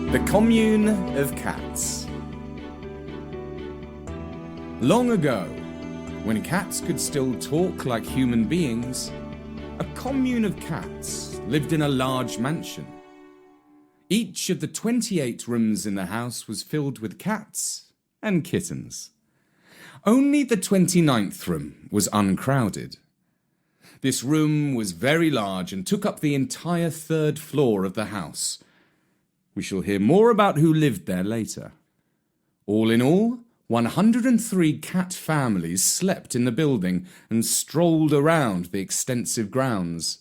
The Commune of Cats. Long ago, when cats could still talk like human beings, a commune of cats lived in a large mansion. Each of the 28 rooms in the house was filled with cats and kittens. Only the 29th room was uncrowded. This room was very large and took up the entire 3rd floor of the house. We shall hear more about who lived there later. All in all, 103 cat families slept in the building and strolled around the extensive grounds.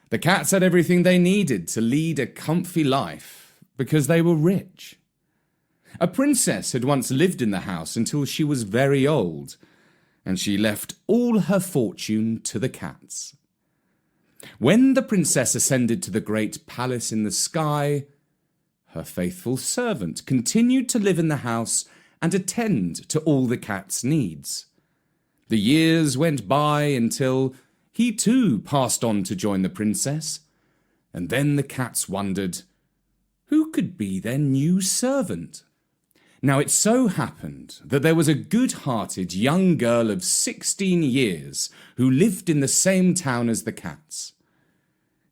The cats had everything they needed to lead a comfy life because they were rich. A princess had once lived in the house until she was very old, and she left all her fortune to the cats. When the princess ascended to the great palace in the sky, her faithful servant continued to live in the house and attend to all the cat's needs. The years went by until he too passed on to join the princess, and then the cats wondered, who could be their new servant? Now it so happened that there was a good-hearted young girl of 16 years who lived in the same town as the cats.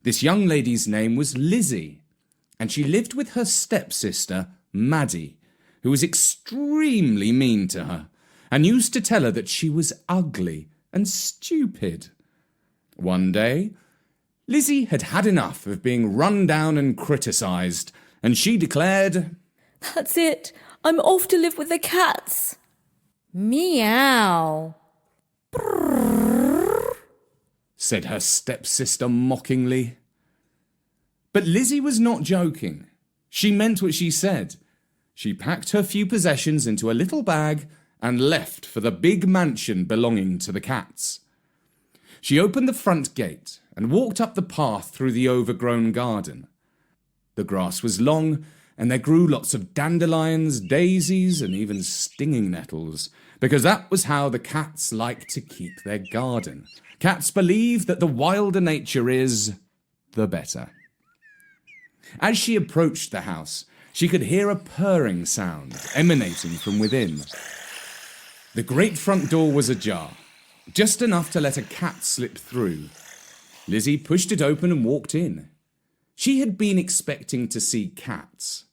This young lady's name was Lizzie, and she lived with her stepsister, Maddie, who was extremely mean to her, and used to tell her that she was ugly and stupid. One day, Lizzie had had enough of being run down and criticised, and she declared, "That's it. I'm off to live with the cats." Meow, said her stepsister mockingly. But Lizzie was not joking. She meant what she said. She packed her few possessions into a little bag and left for the big mansion belonging to the cats. She opened the front gate and walked up the path through the overgrown garden. The grass was long, and there grew lots of dandelions, daisies, and even stinging nettles, because that was how the cats like to keep their garden. Cats believe that the wilder nature is, the better. As she approached the house, she could hear a purring sound emanating from within. The great front door was ajar, just enough to let a cat slip through. Lizzie pushed it open and walked in. She had been expecting to see cats,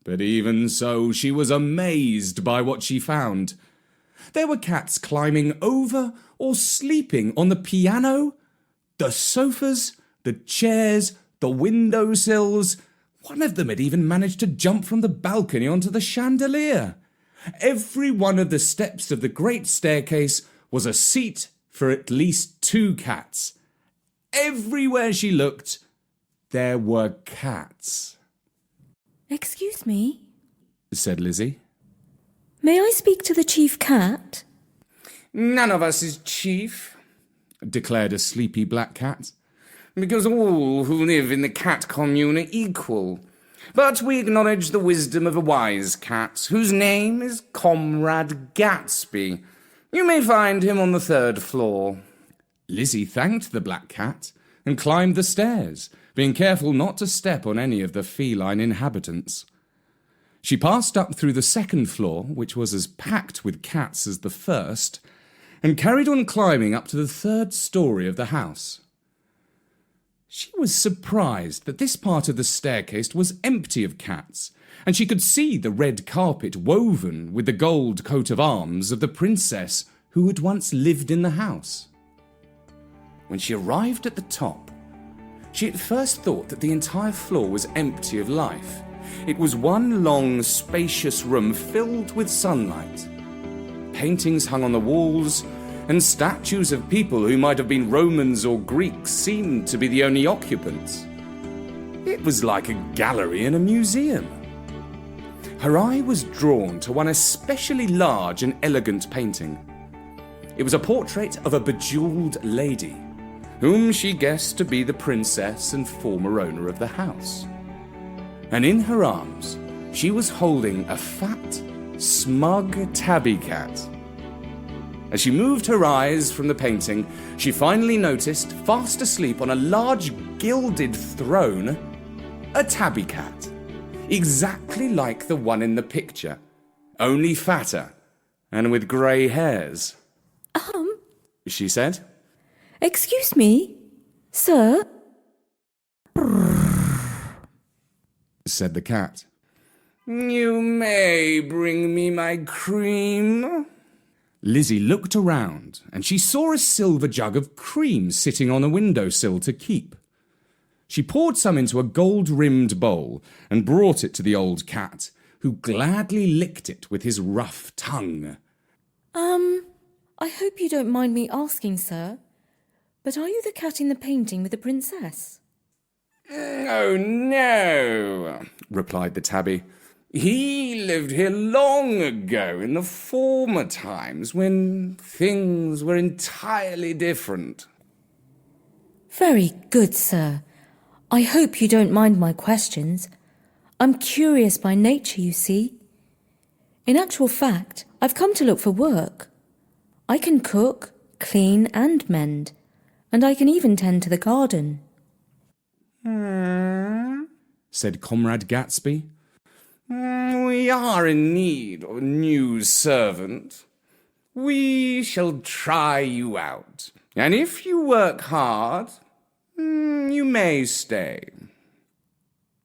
but even so, she was amazed by what she found. There were cats climbing over or sleeping on the piano, the sofas, the chairs, the windowsills. One of them had even managed to jump from the balcony onto the chandelier. Every one of the steps of the great staircase was a seat for at least 2 cats. Everywhere she looked, there were cats. "Excuse me," said Lizzie. "may I speak to the chief cat?" "None of us is chief," declared a sleepy black cat, "because all who live in the cat commune are equal. But we acknowledge the wisdom of a wise cat, whose name is Comrade Gatsby. You may find him on the 3rd floor." Lizzie thanked the black cat and climbed the stairs, being careful not to step on any of the feline inhabitants. She passed up through the 2nd floor, which was as packed with cats as the 1st, and carried on climbing up to the 3rd story of the house. She was surprised that this part of the staircase was empty of cats, and she could see the red carpet woven with the gold coat of arms of the princess who had once lived in the house. When she arrived at the top, she at first thought that the entire floor was empty of life. It was one long, spacious room filled with sunlight. Paintings hung on the walls, and statues of people who might have been Romans or Greeks seemed to be the only occupants. It was like a gallery in a museum. Her eye was drawn to one especially large and elegant painting. It was a portrait of a bejeweled lady, whom she guessed to be the princess and former owner of the house. And in her arms, she was holding a fat, smug tabby cat. As she moved her eyes from the painting, she finally noticed, fast asleep on a large gilded throne, a tabby cat. exactly like the one in the picture, only fatter and with grey hairs. She said. Excuse me, sir? Said the cat. You may bring me my cream. Lizzie looked around and she saw a silver jug of cream sitting on a windowsill to keep. She poured some into a gold-rimmed bowl and brought it to the old cat, who gladly licked it with his rough tongue. I hope you don't mind me asking, sir, but are you the cat in the painting with the princess? Oh, no, replied the tabby. He lived here long ago in the former times when things were entirely different. Very good, sir. I hope you don't mind my questions. I'm curious by nature, you see. In actual fact, I've come to look for work. I can cook, clean and mend, and I can even tend to the garden. Said Comrade Gatsby. We are in need of a new servant. We shall try you out, and if you work hard, you may stay.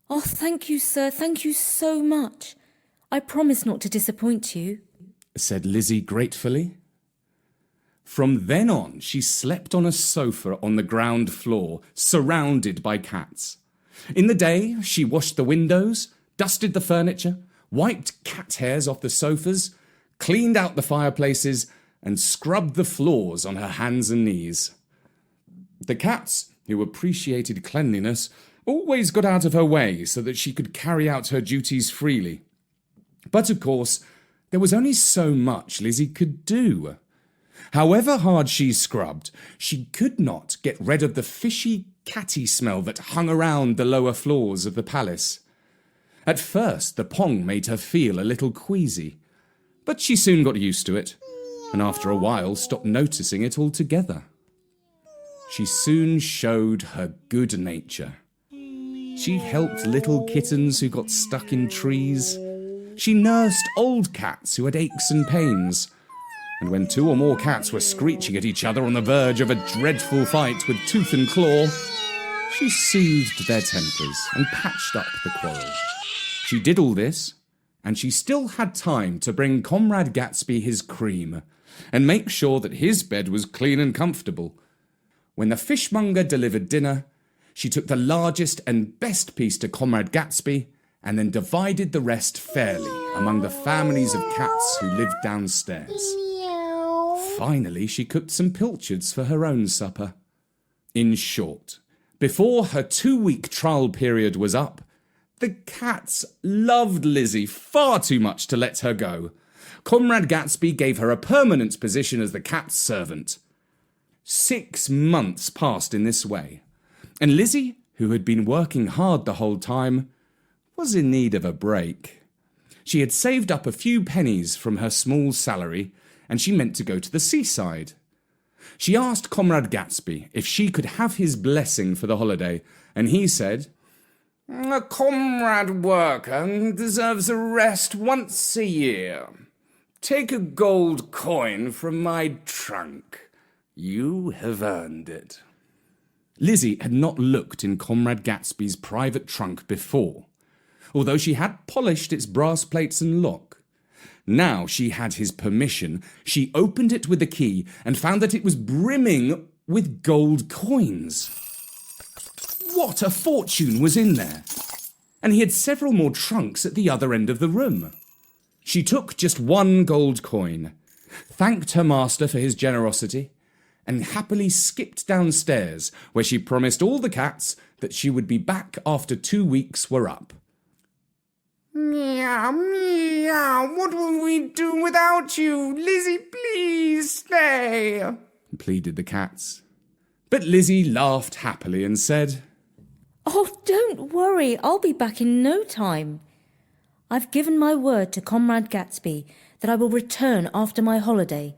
Oh, thank you, sir. Thank you so much. I promise not to disappoint you, said Lizzie gratefully. From then on, she slept on a sofa on the ground floor, surrounded by cats. In the day, she washed the windows, dusted the furniture, wiped cat hairs off the sofas, cleaned out the fireplaces, and scrubbed the floors on her hands and knees. The cats, who appreciated cleanliness, always got out of her way so that she could carry out her duties freely. But of course, there was only so much Lizzie could do. However hard she scrubbed, she could not get rid of the fishy, catty smell that hung around the lower floors of the palace. At first, the pong made her feel a little queasy, but she soon got used to it, and after a while stopped noticing it altogether. She soon showed her good nature. She helped little kittens who got stuck in trees. She nursed old cats who had aches and pains. And when two or more cats were screeching at each other on the verge of a dreadful fight with tooth and claw, she soothed their tempers and patched up the quarrel. She did all this, and she still had time to bring Comrade Gatsby his cream and make sure that his bed was clean and comfortable. When the fishmonger delivered dinner, she took the largest and best piece to Comrade Gatsby and then divided the rest fairly among the families of cats who lived downstairs. Finally, she cooked some pilchards for her own supper. In short, before her 2-week trial period was up, the cats loved Lizzie far too much to let her go. Comrade Gatsby gave her a permanent position as the cat's servant. 6 months passed in this way, and Lizzie, who had been working hard the whole time, was in need of a break. She had saved up a few pennies from her small salary, and she meant to go to the seaside. She asked Comrade Gatsby if she could have his blessing for the holiday, and he said, "A comrade worker deserves a rest once a year. Take a gold coin from my trunk. You have earned it." Lizzie had not looked in Comrade Gatsby's private trunk before, although she had polished its brass plates and lock. Now she had his permission. She opened it with the key and found that it was brimming with gold coins. What a fortune was in there! And he had several more trunks at the other end of the room. She took just one gold coin, thanked her master for his generosity, and happily skipped downstairs, where she promised all the cats that she would be back after 2 weeks were up. "Meow, meow, what will we do without you? Lizzie, please stay," pleaded the cats. But Lizzie laughed happily and said, Oh, don't worry. I'll be back in no time. I've given my word to Comrade Gatsby that I will return after my holiday.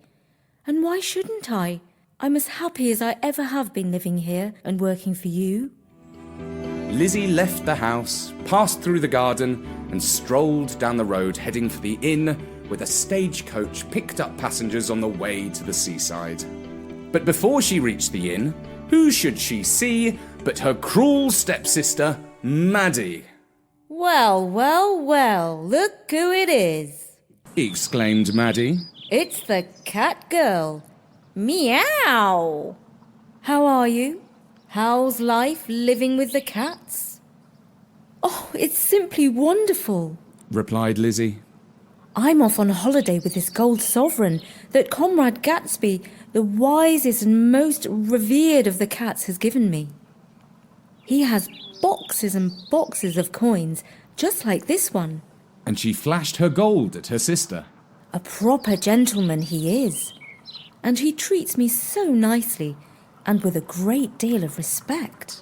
And why shouldn't I? I'm as happy as I ever have been living here and working for you. Lizzie left the house, passed through the garden, and strolled down the road heading for the inn where the stagecoach picked up passengers on the way to the seaside. But before she reached the inn, who should she see but her cruel stepsister, Maddie? Well, well, well, look who it is, exclaimed Maddie. It's the cat girl. Meow! How are you? How's life living with the cats? Oh, it's simply wonderful, replied Lizzie. I'm off on holiday with this gold sovereign that Comrade Gatsby, the wisest and most revered of the cats, has given me. He has boxes and boxes of coins, just like this one. And she flashed her gold at her sister. A proper gentleman he is. And he treats me so nicely and with a great deal of respect.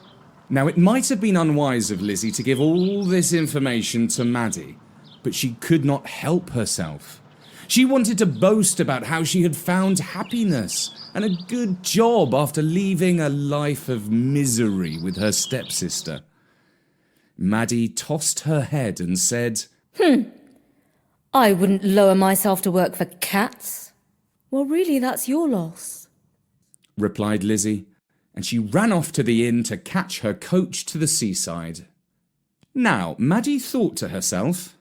Now, it might have been unwise of Lizzie to give all this information to Maddie, but she could not help herself. She wanted to boast about how she had found happiness and a good job after leaving a life of misery with her stepsister. Maddie tossed her head and said, I wouldn't lower myself to work for cats. Well, really, that's your loss, replied Lizzie, and she ran off to the inn to catch her coach to the seaside. Now, Maddie thought to herself,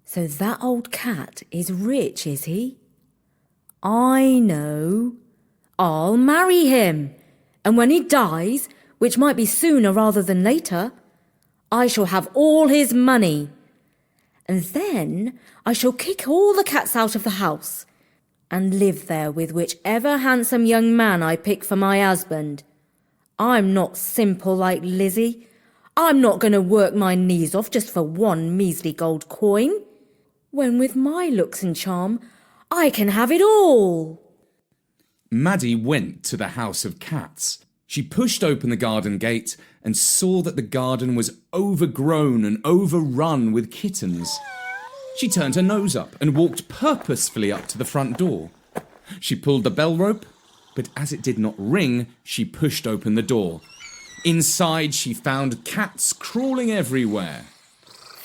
So that old cat is rich, is he? I know. I'll marry him. And when he dies, which might be sooner rather than later, I shall have all his money. And then I shall kick all the cats out of the house and live there with whichever handsome young man I pick for my husband. I'm not simple like Lizzie. I'm not going to work my knees off just for one measly gold coin, when with my looks and charm, I can have it all. Maddie went to the house of cats. She pushed open the garden gate and saw that the garden was overgrown and overrun with kittens. She turned her nose up and walked purposefully up to the front door. She pulled the bell rope, but as it did not ring, she pushed open the door. Inside, she found cats crawling everywhere.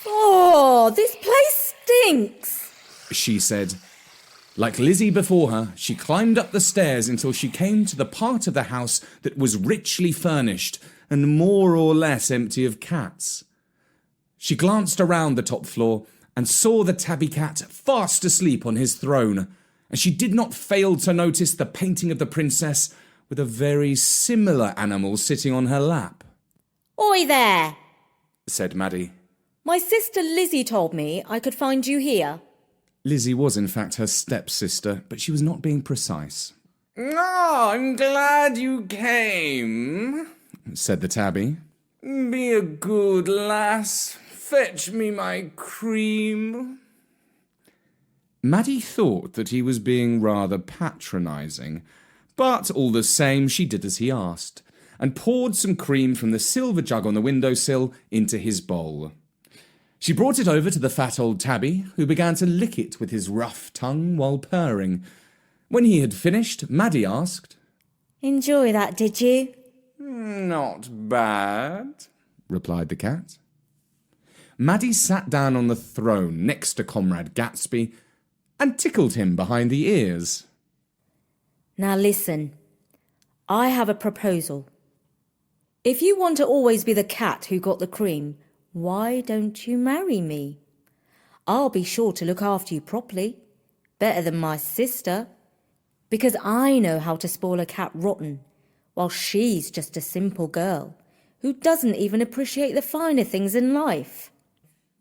Oh, this place stinks, she said. Like Lizzie before her, she climbed up the stairs until she came to the part of the house that was richly furnished and more or less empty of cats. She glanced around the top floor and saw the tabby cat fast asleep on his throne, and she did not fail to notice the painting of the princess with a very similar animal sitting on her lap. Oi there, said Maddie. My sister Lizzie told me I could find you here. Lizzie was in fact her stepsister, but she was not being precise. Oh, I'm glad you came, said the tabby. Be a good lass. Fetch me my cream. Maddie thought that he was being rather patronising, but all the same she did as he asked, and poured some cream from the silver jug on the windowsill into his bowl. She brought it over to the fat old tabby, who began to lick it with his rough tongue while purring. When he had finished, Maddie asked, Enjoy that, did you? Not bad, replied the cat. Maddie sat down on the throne next to Comrade Gatsby and tickled him behind the ears. Now listen, I have a proposal. If you want to always be the cat who got the cream, why don't you marry me? I'll be sure to look after you properly, better than my sister, because I know how to spoil a cat rotten, while she's just a simple girl who doesn't even appreciate the finer things in life.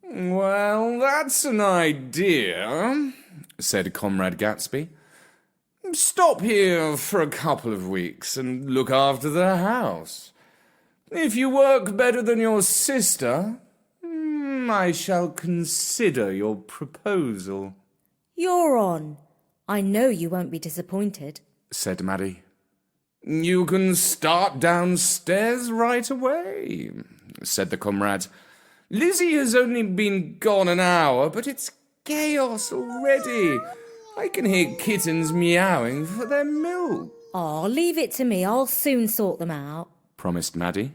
Well, that's an idea, said Comrade Gatsby. Stop here for a couple of weeks and look after the house. If you work better than your sister, I shall consider your proposal. You're on. I know you won't be disappointed, said Maddie. You can start downstairs right away, said the comrade. Lizzie has only been gone an hour, but it's chaos already. I can hear kittens meowing for their milk. Oh, leave it to me. I'll soon sort them out, promised Maddie.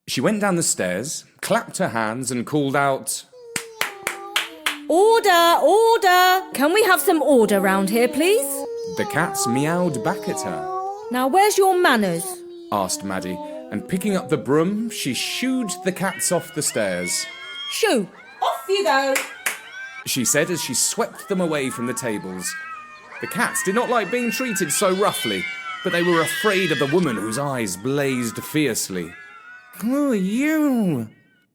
She went down the stairs, clapped her hands and called out, Order, order! Can we have some order round here, please? The cats meowed back at her. Now, where's your manners? Asked Maddie, and picking up the broom, she shooed the cats off the stairs. Shoo! Off you go! She said as she swept them away from the tables. The cats did not like being treated so roughly, but they were afraid of the woman whose eyes blazed fiercely. Who are you?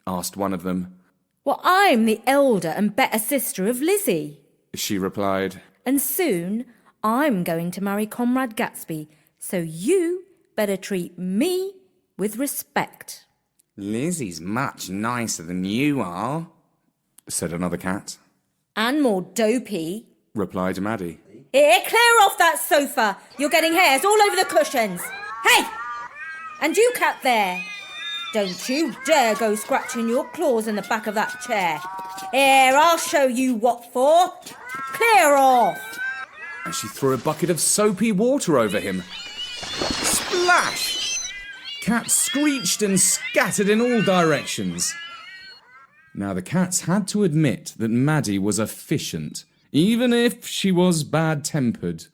Asked one of them. Well, I'm the elder and better sister of Lizzie. She replied. And soon I'm going to marry Comrade Gatsby, so you better treat me with respect. Lizzie's much nicer than you are, said another cat. And more dopey, replied Maddie. Here, clear off that sofa. You're getting hairs all over the cushions. Hey! And you cat there. Don't you dare go scratching your claws in the back of that chair. Here, I'll show you what for. Clear off. And she threw a bucket of soapy water over him. Splash! Cats screeched and scattered in all directions. Now the cats had to admit that Maddie was efficient, even if she was bad-tempered.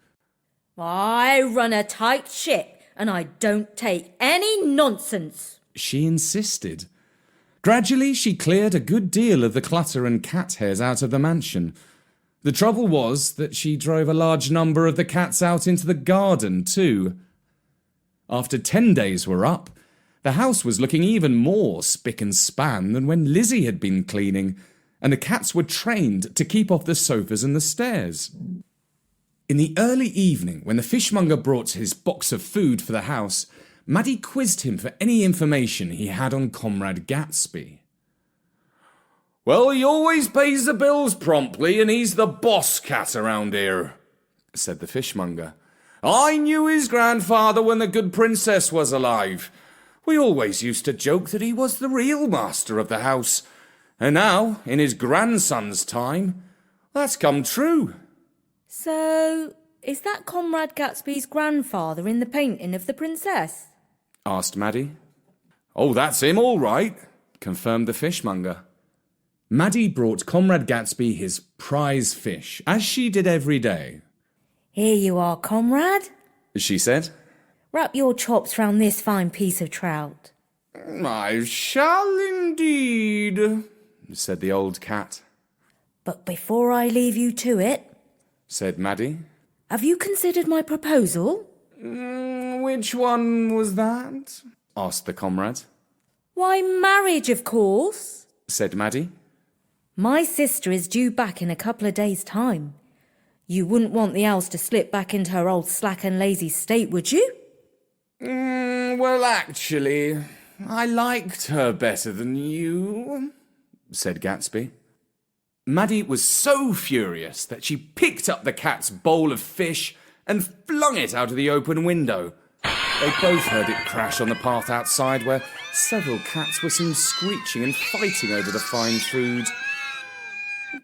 I run a tight ship and I don't take any nonsense. She insisted. Gradually, she cleared a good deal of the clutter and cat hairs out of the mansion. The trouble was that she drove a large number of the cats out into the garden, too. After 10 days were up, the house was looking even more spick and span than when Lizzie had been cleaning, and the cats were trained to keep off the sofas and the stairs. In the early evening, when the fishmonger brought his box of food for the house, Maddie quizzed him for any information he had on Comrade Gatsby. Well, he always pays the bills promptly, and he's the boss cat around here, said the fishmonger. I knew his grandfather when the good princess was alive. We always used to joke that he was the real master of the house. And now, in his grandson's time, that's come true. So, is that Comrade Gatsby's grandfather in the painting of the princess? Asked Maddie. Oh, that's him all right, confirmed the fishmonger. Maddie brought Comrade Gatsby his prize fish, as she did every day. Here you are, comrade, she said. Wrap your chops round this fine piece of trout. I shall indeed, said the old cat. But before I leave you to it, said Maddie, have you considered my proposal? Which one was that? Asked the comrade. Why, marriage, of course, said Maddie. My sister is due back in a couple of days' time. You wouldn't want the owls to slip back into her old slack and lazy state, would you? Well, actually, I liked her better than you, said Gatsby. Maddie was so furious that she picked up the cat's bowl of fish and flung it out of the open window. They both heard it crash on the path outside, where several cats were seen screeching and fighting over the fine food.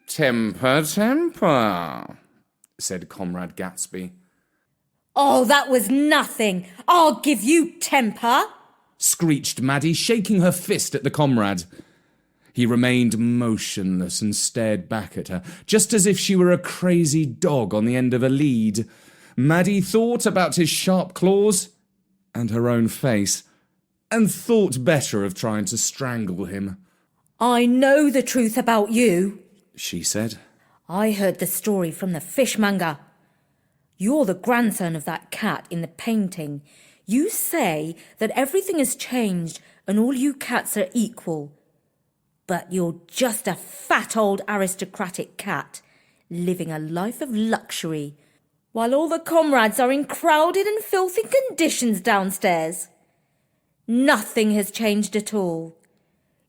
Temper, temper, said Comrade Gatsby. Oh, that was nothing. I'll give you temper, screeched Maddie, shaking her fist at the comrade. He remained motionless and stared back at her, just as if she were a crazy dog on the end of a lead. Maddie thought about his sharp claws and her own face, and thought better of trying to strangle him. I know the truth about you, she said. I heard the story from the fishmonger. You're the grandson of that cat in the painting. You say that everything has changed and all you cats are equal. But you're just a fat old aristocratic cat, living a life of luxury, while all the comrades are in crowded and filthy conditions downstairs. Nothing has changed at all.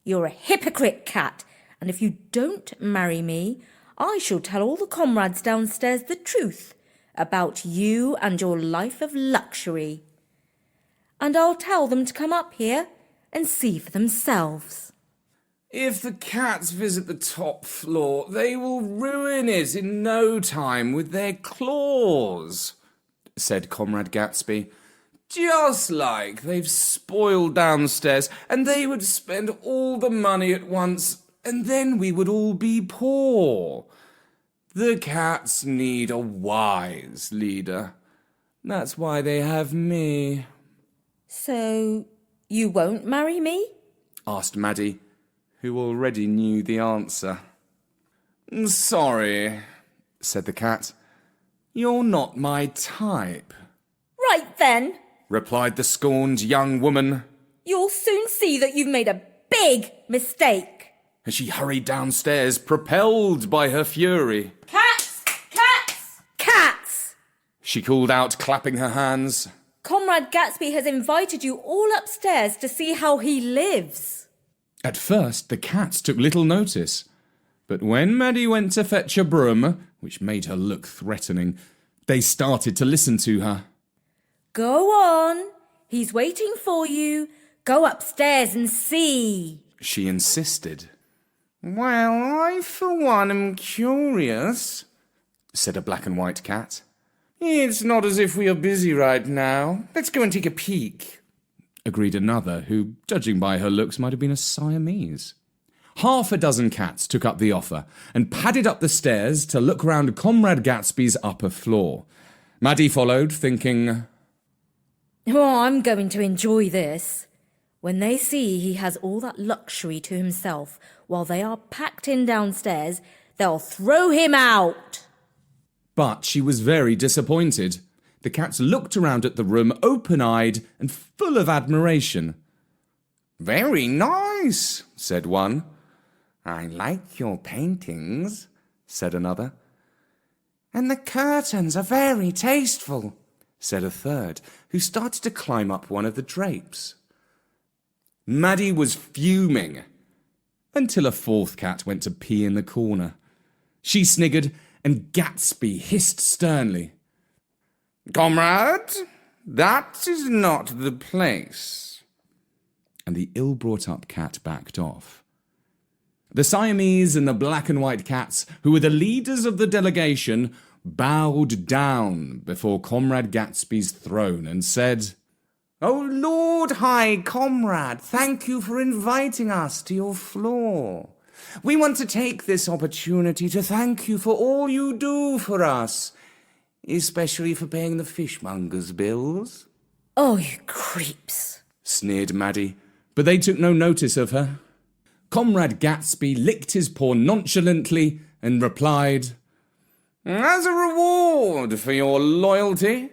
You're a hypocrite cat, and if you don't marry me, I shall tell all the comrades downstairs the truth about you and your life of luxury. And I'll tell them to come up here and see for themselves. If the cats visit the top floor, they will ruin it in no time with their claws, said Comrade Gatsby. Just like they've spoiled downstairs, and they would spend all the money at once, and then we would all be poor. The cats need a wise leader. That's why they have me. So, you won't marry me? Asked Maddie, who already knew the answer. Sorry, said the cat. You're not my type. Right then. Replied the scorned young woman. You'll soon see that you've made a big mistake. As she hurried downstairs, propelled by her fury. Cats! Cats! Cats! She called out, clapping her hands. Comrade Gatsby has invited you all upstairs to see how he lives. At first, the cats took little notice. But when Maddie went to fetch a broom, which made her look threatening, they started to listen to her. Go on. He's waiting for you. Go upstairs and see. She insisted. Well, I for one am curious, said a black and white cat. It's not as if we are busy right now. Let's go and take a peek, agreed another, who, judging by her looks, might have been a Siamese. Half a dozen cats took up the offer and padded up the stairs to look round Comrade Gatsby's upper floor. Maddie followed, thinking, Oh, I'm going to enjoy this. When they see he has all that luxury to himself while they are packed in downstairs, they'll throw him out. But she was very disappointed. The cats looked around at the room open-eyed and full of admiration. Very nice, said one. I like your paintings, said another. And the curtains are very tasteful, said a third, who started to climb up one of the drapes. Maddie was fuming, until a fourth cat went to pee in the corner. She sniggered, and Gatsby hissed sternly, Comrade, that is not the place. And the ill-brought-up cat backed off. The Siamese and the black and white cats, who were the leaders of the delegation, bowed down before Comrade Gatsby's throne and said, Oh, Lord High Comrade, thank you for inviting us to your floor. We want to take this opportunity to thank you for all you do for us, especially for paying the fishmonger's bills. Oh, you creeps, sneered Maddie, but they took no notice of her. Comrade Gatsby licked his paw nonchalantly and replied, As a reward for your loyalty,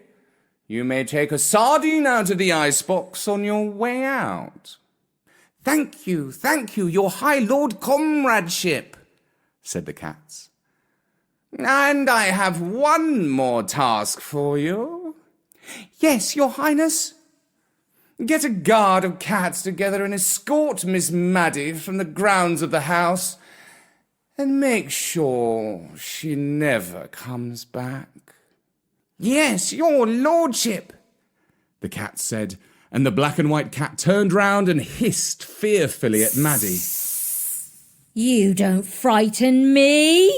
you may take a sardine out of the icebox on your way out. Thank you, your high lord comradeship, said the cats. And I have one more task for you. Yes, your highness. Get a guard of cats together and escort Miss Maddie from the grounds of the house, and make sure she never comes back. Yes, your lordship, the cat said, and the black and white cat turned round and hissed fearfully at Maddie. You don't frighten me,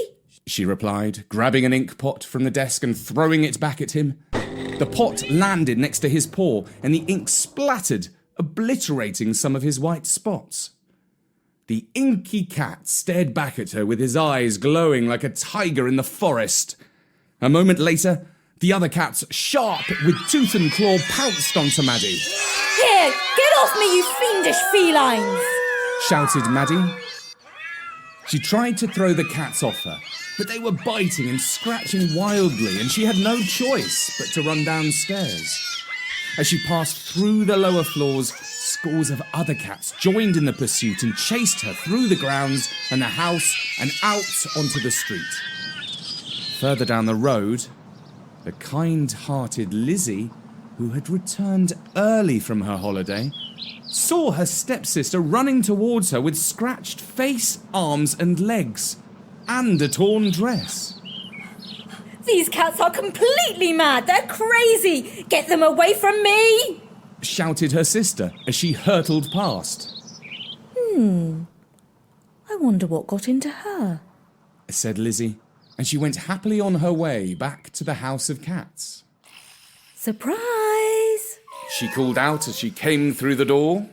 she replied, grabbing an ink pot from the desk and throwing it back at him. The pot landed next to his paw, and the ink splattered, obliterating some of his white spots. The inky cat stared back at her with his eyes glowing like a tiger in the forest. A moment later, the other cats, sharp with tooth and claw, pounced onto Maddie. Here, get off me, you fiendish felines, shouted Maddie. She tried to throw the cats off her, but they were biting and scratching wildly, and she had no choice but to run downstairs. As she passed through the lower floors, scores of other cats joined in the pursuit and chased her through the grounds and the house and out onto the street. Further down the road, the kind-hearted Lizzie, who had returned early from her holiday, saw her stepsister running towards her with scratched face, arms and legs, and a torn dress. These cats are completely mad. They're crazy. Get them away from me, shouted her sister as she hurtled past. I wonder what got into her, said Lizzie, and she went happily on her way back to the House of Cats. Surprise! she called out as she came through the door.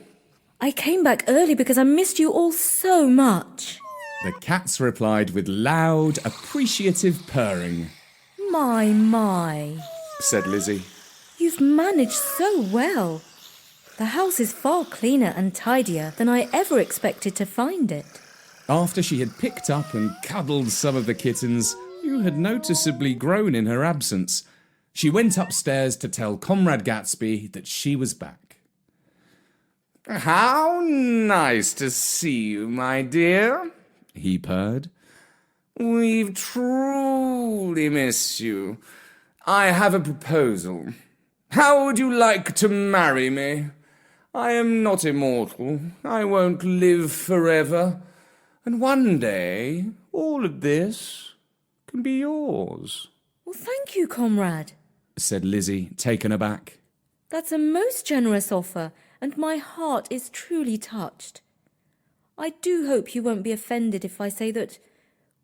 I came back early because I missed you all so much. The cats replied with loud, appreciative purring. My, Said Lizzie. you've managed so well. The house is far cleaner and tidier than I ever expected to find it. After she had picked up and cuddled some of the kittens, who had noticeably grown in her absence, she went upstairs to tell Comrade Gatsby that she was back. "How nice to see you, my dear," he purred. "We've truly missed you. I have a proposal. How would you like to marry me? I am not immortal. I won't live forever. And one day, all of this can be yours." Well, thank you, comrade, said Lizzie, taken aback. That's a most generous offer, and my heart is truly touched. I do hope you won't be offended if I say that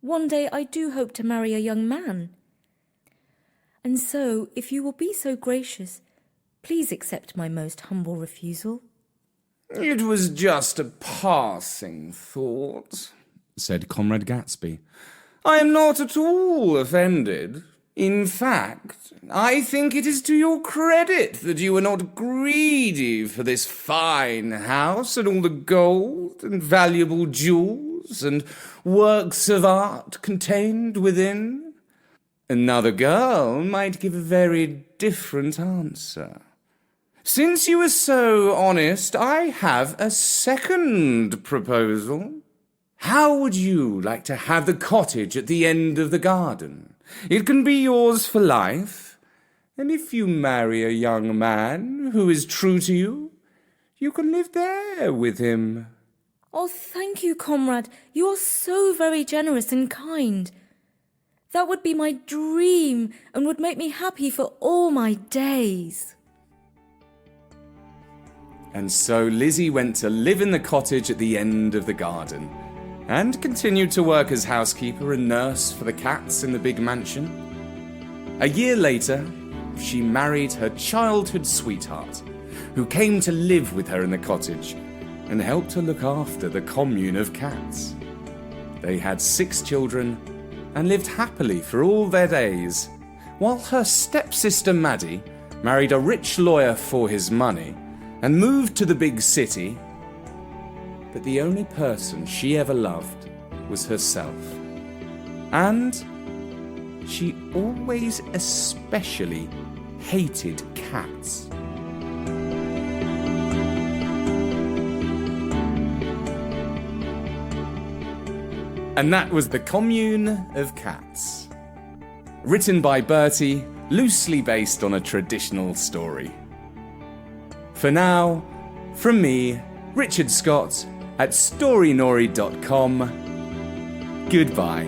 one day I do hope to marry a young man. And so, if you will be so gracious, please accept my most humble refusal. "It was just a passing thought," said Comrade Gatsby. "I am not at all offended. In fact, I think it is to your credit that you were not greedy for this fine house and all the gold and valuable jewels and works of art contained within. Another girl might give a very different answer. Since you were so honest, I have a second proposal. How would you like to have the cottage at the end of the garden? It can be yours for life, and if you marry a young man who is true to you, you can live there with him." Oh, thank you, comrade. You are so very generous and kind. That would be my dream and would make me happy for all my days. And so Lizzie went to live in the cottage at the end of the garden, and continued to work as housekeeper and nurse for the cats in the big mansion. A year later, she married her childhood sweetheart, who came to live with her in the cottage and helped her look after the Commune of Cats. They had 6 children and lived happily for all their days, while her stepsister Maddie married a rich lawyer for his money and moved to the big city. But the only person she ever loved was herself. And she always especially hated cats. And that was The Commune of Cats. Written by Bertie, loosely based on a traditional story. For now, from me, Richard Scott, at storynory.com, goodbye.